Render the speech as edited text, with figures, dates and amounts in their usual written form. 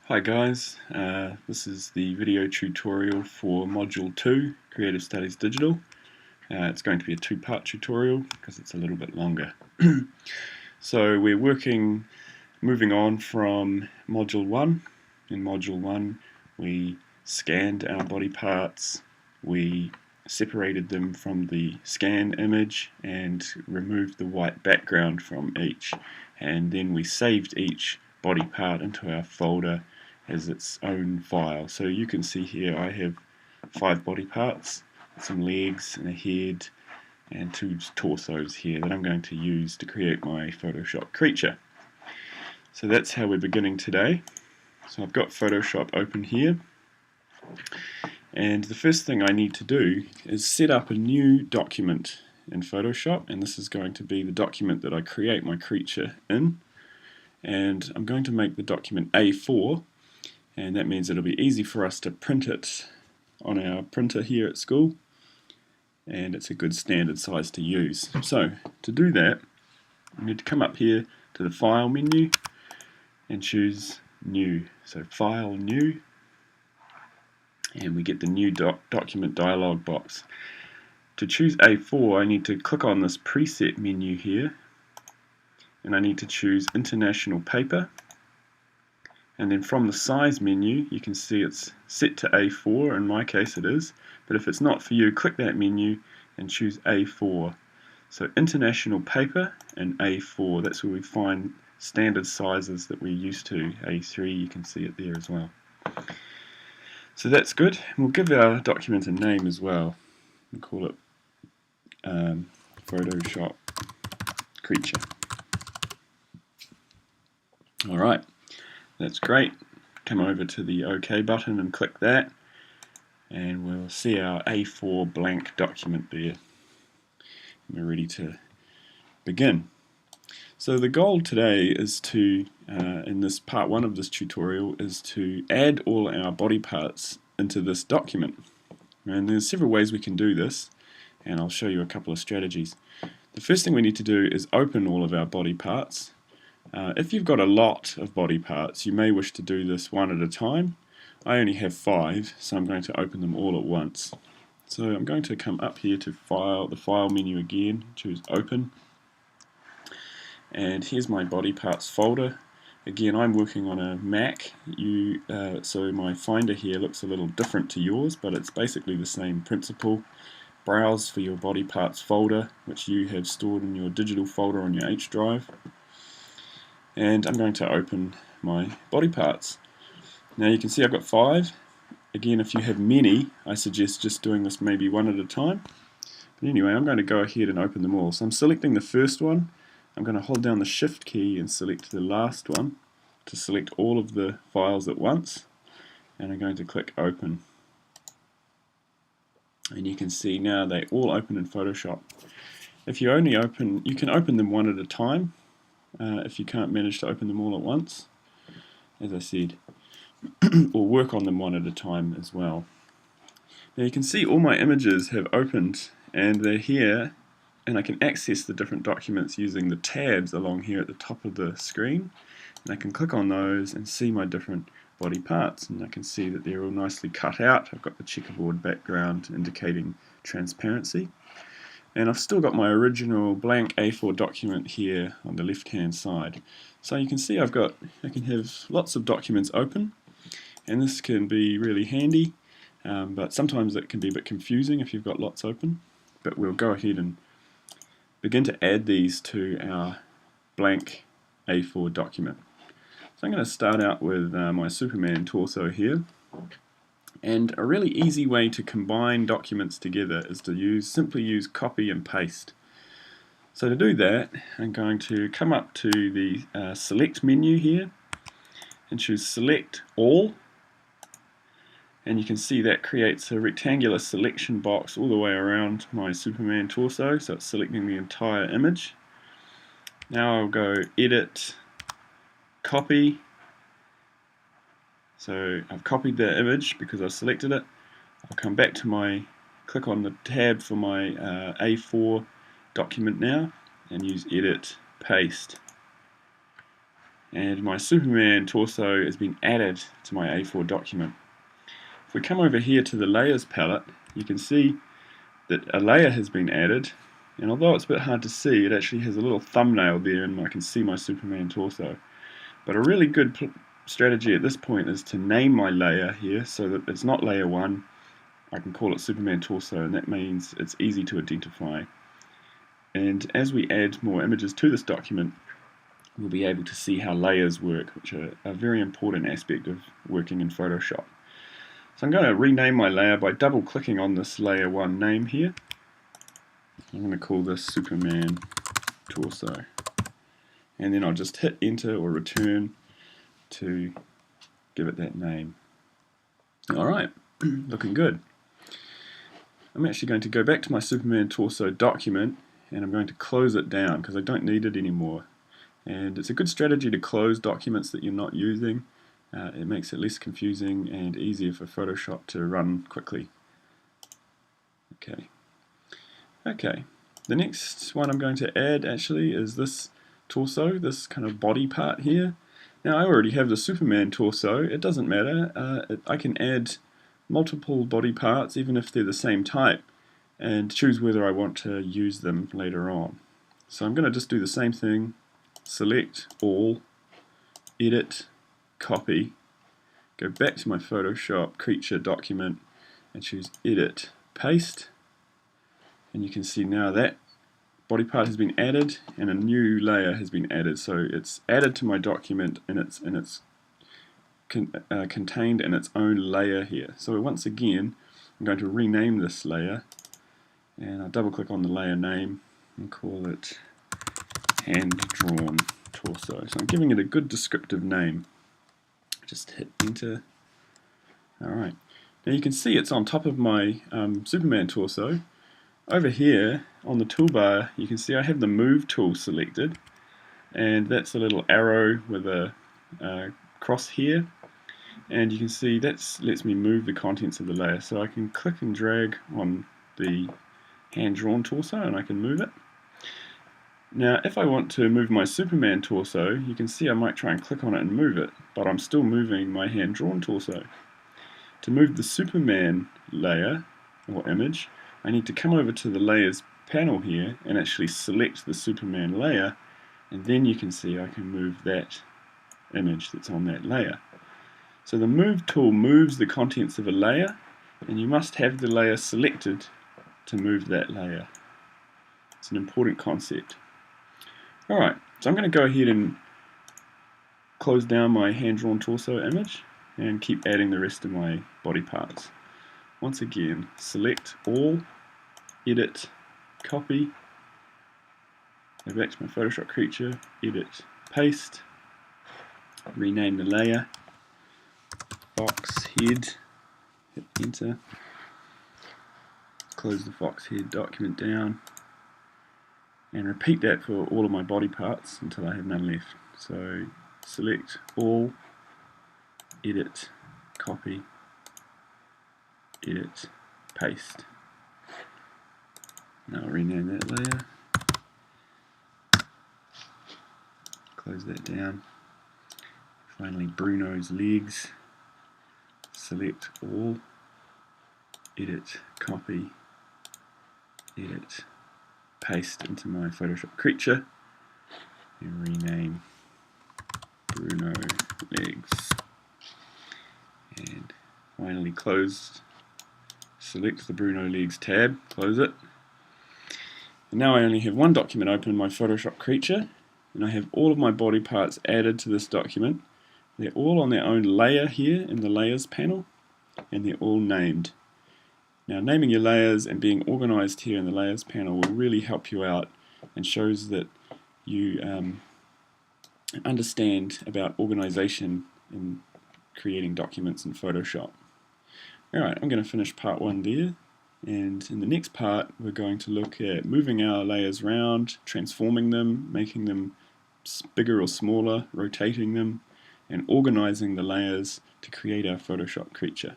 Hi guys, this is the video tutorial for Module 2, Creative Studies Digital. It's going to be a two-part tutorial because it's a little bit longer. So we're moving on from Module 1. In Module 1 we scanned our body parts, we separated them from the scan image and removed the white background from each, and then we saved each body part into our folder as its own file. So you can see here I have 5 body parts, some legs and a head and 2 torsos here that I'm going to use to create my Photoshop creature. So that's how we're beginning today. So I've got Photoshop open here, and the first thing I need to do is set up a new document in Photoshop, and this is going to be the document that I create my creature in. And I'm going to make the document A4, and that means it'll be easy for us to print it on our printer here at school, and it's a good standard size to use. So to do that, we need to come up here to the File menu and choose New. So File, New, and we get the New Document dialog box. To choose A4, I need to click on this preset menu here, and I need to choose International Paper. And then from the size menu you can see it's set to A4, in my case it is, but if it's not for you, click that menu and choose A4. So International Paper and A4, that's where we find standard sizes that we're used to. A3, you can see it there as well. So that's good. We'll give our document a name as well. We'll call it Photoshop Creature. Alright. That's great. Come over to the OK button and click that, and we'll see our A4 blank document there. We're ready to begin. So the goal today is to, in this part 1 of this tutorial, is to add all our body parts into this document. And there's several ways we can do this, and I'll show you a couple of strategies. The first thing we need to do is open all of our body parts. If you've got a lot of body parts, you may wish to do this one at a time. I only have 5, so I'm going to open them all at once. So I'm going to come up here to the File menu again, choose Open, and here's my body parts folder. Again, I'm working on a Mac, so my Finder here looks a little different to yours, but it's basically the same principle. Browse for your body parts folder, which you have stored in your digital folder on your H drive. And I'm going to open my body parts. Now you can see I've got 5. Again, if you have many, I suggest just doing this maybe one at a time. But anyway, I'm going to go ahead and open them all. So I'm selecting the first one. I'm going to hold down the Shift key and select the last one to select all of the files at once. And I'm going to click Open. And you can see now they all open in Photoshop. If you only open, you can open them one at a time. If you can't manage to open them all at once, as I said, or work on them one at a time as well. Now you can see all my images have opened and they're here, and I can access the different documents using the tabs along here at the top of the screen, and I can click on those and see my different body parts, and I can see that they're all nicely cut out. I've got the checkerboard background indicating transparency. And I've still got my original blank A4 document here on the left hand side. So you can see I can have lots of documents open, and this can be really handy, but sometimes it can be a bit confusing if you've got lots open. But we'll go ahead and begin to add these to our blank A4 document. So I'm going to start out with my Superman torso here. And a really easy way to combine documents together is to simply use copy and paste. So to do that, I'm going to come up to the Select menu here and choose Select All. And you can see that creates a rectangular selection box all the way around my Superman torso, so it's selecting the entire image. Now I'll go Edit, Copy. So I've copied that image because I've selected it. I'll come back to click on the tab for my A4 document now and use Edit, Paste. and my Superman torso has been added to my A4 document. If we come over here to the layers palette, you can see that a layer has been added, and although it's a bit hard to see, it actually has a little thumbnail there and I can see my Superman torso. But a really good strategy at this point is to name my layer here so that it's not layer 1. I can call it Superman torso, and that means it's easy to identify. And as we add more images to this document, we'll be able to see how layers work, which are a very important aspect of working in Photoshop. So I'm going to rename my layer by double clicking on this layer 1 name here. I'm going to call this Superman torso, and then I'll just hit enter or return to give it that name. Alright, looking good. I'm actually going to go back to my Superman torso document and I'm going to close it down because I don't need it anymore. And it's a good strategy to close documents that you're not using. It makes it less confusing and easier for Photoshop to run quickly. Okay, the next one I'm going to add actually is this torso, this kind of body part here. Now I already have the Superman torso, it doesn't matter, I can add multiple body parts even if they're the same type and choose whether I want to use them later on. So I'm going to just do the same thing, select all, edit, copy, go back to my Photoshop creature document and choose edit, paste, and you can see now that body part has been added and a new layer has been added. So it's added to my document and it's contained in its own layer here. So once again I'm going to rename this layer and I'll double click on the layer name and call it hand drawn torso. So I'm giving it a good descriptive name. Just hit enter. Alright, now you can see it's on top of my Superman torso. Over here on the toolbar you can see I have the move tool selected, and that's a little arrow with a cross here, and you can see that lets me move the contents of the layer. So I can click and drag on the hand drawn torso and I can move it. Now if I want to move my Superman torso, you can see I might try and click on it and move it, but I'm still moving my hand drawn torso. To move the Superman layer or image, I need to come over to the layers panel here and actually select the Superman layer, and then you can see I can move that image that's on that layer. So the move tool moves the contents of a layer, and you must have the layer selected to move that layer. It's an important concept. Alright, so I'm going to go ahead and close down my hand-drawn torso image and keep adding the rest of my body parts. Once again, select all, edit, copy, go back to my Photoshop creature, edit, paste, rename the layer, fox head, hit enter, close the fox head document down, and repeat that for all of my body parts until I have none left. So select all, edit, copy, edit, paste. Now I'll rename that layer, close that down. Finally, Bruno's legs, select all, edit, copy, edit, paste into my Photoshop creature, and rename Bruno legs. And finally close, select the Bruno legs tab, close it. And now I only have one document open in my Photoshop creature, and I have all of my body parts added to this document. They're all on their own layer here in the layers panel, and they're all named. Now naming your layers and being organized here in the layers panel will really help you out and shows that you understand about organization in creating documents in Photoshop. Alright, I'm going to finish part 1 there, and in the next part we're going to look at moving our layers around, transforming them, making them bigger or smaller, rotating them, and organizing the layers to create our Photoshop creature.